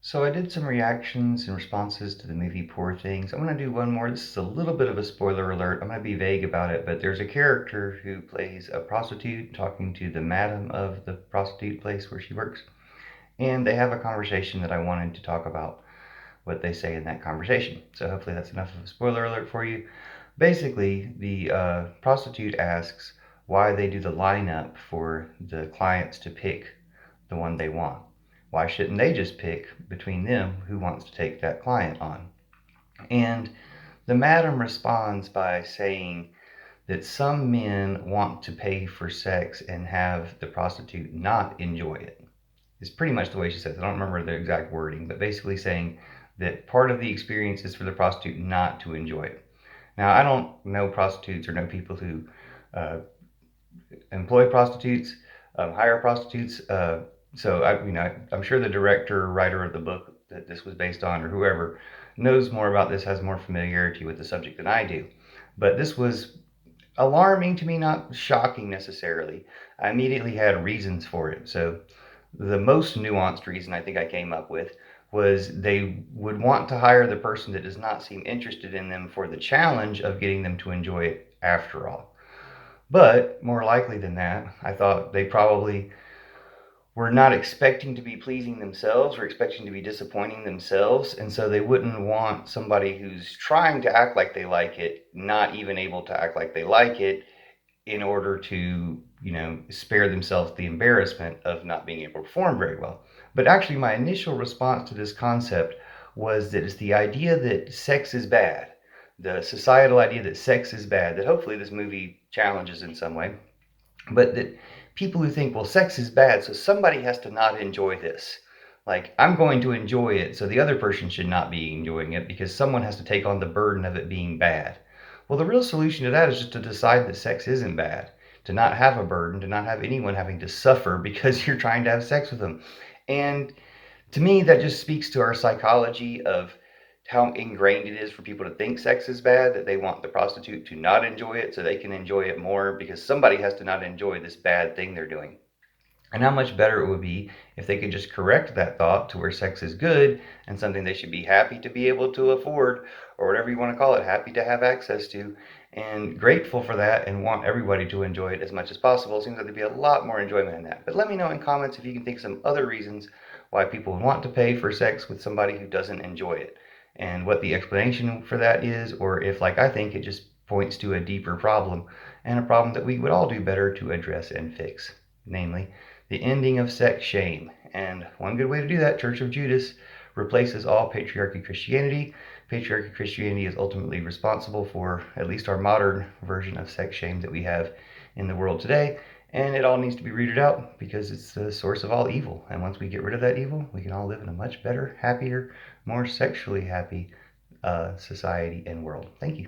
So I did some reactions and responses to the movie Poor Things. I'm going to do one more. This is a little bit of a spoiler alert. I'm going to be vague about it, but there's a character who plays a prostitute talking to the madam of the prostitute place where she works. And they have a conversation that I wanted to talk about what they say in that conversation. So hopefully that's enough of a spoiler alert for you. Basically, the prostitute asks why they do the lineup for the clients to pick the one they want. Why shouldn't they just pick between them who wants to take that client on? And the madam responds by saying that some men want to pay for sex and have the prostitute not enjoy it. It's pretty much the way she says it. I don't remember the exact wording, but basically saying that part of the experience is for the prostitute not to enjoy it. Now, I don't know prostitutes or know people who uh, employ prostitutes, hire prostitutes. So I'm sure the director or writer of the book that this was based on, or whoever, knows more about this, has more familiarity with the subject than I do. But this was alarming to me, not shocking necessarily. I immediately had reasons for it. So the most nuanced reason I think I came up with was they would want to hire the person that does not seem interested in them for the challenge of getting them to enjoy it after all. But more likely than that, I thought they probably were not expecting to be pleasing themselves or expecting to be disappointing themselves. And so they wouldn't want somebody who's trying to act like they like it, not even able to act like they like it in order to, spare themselves the embarrassment of not being able to perform very well. But actually, my initial response to this concept was that it's the idea that sex is bad, the societal idea that sex is bad, that hopefully this movie challenges in some way, but that people who think, well, sex is bad, so somebody has to not enjoy this. Like, I'm going to enjoy it, so the other person should not be enjoying it because someone has to take on the burden of it being bad. Well, the real solution to that is just to decide that sex isn't bad, to not have a burden, to not have anyone having to suffer because you're trying to have sex with them. And to me, that just speaks to our psychology of how ingrained it is for people to think sex is bad, that they want the prostitute to not enjoy it so they can enjoy it more because somebody has to not enjoy this bad thing they're doing. And how much better it would be if they could just correct that thought to where sex is good and something they should be happy to be able to afford, or whatever you want to call it, happy to have access to, and grateful for that and want everybody to enjoy it as much as possible. It seems like there'd be a lot more enjoyment in that. But let me know in comments if you can think of some other reasons why people would want to pay for sex with somebody who doesn't enjoy it, and what the explanation for that is, or if, like I think, it just points to a deeper problem, and a problem that we would all do better to address and fix, namely the ending of sex shame. And one good way to do that, Church of Judas replaces all patriarchy Christianity. Patriarchy Christianity is ultimately responsible for at least our modern version of sex shame that we have in the world today. And it all needs to be rooted out because it's the source of all evil. And once we get rid of that evil, we can all live in a much better, happier, more sexually happy society and world. Thank you.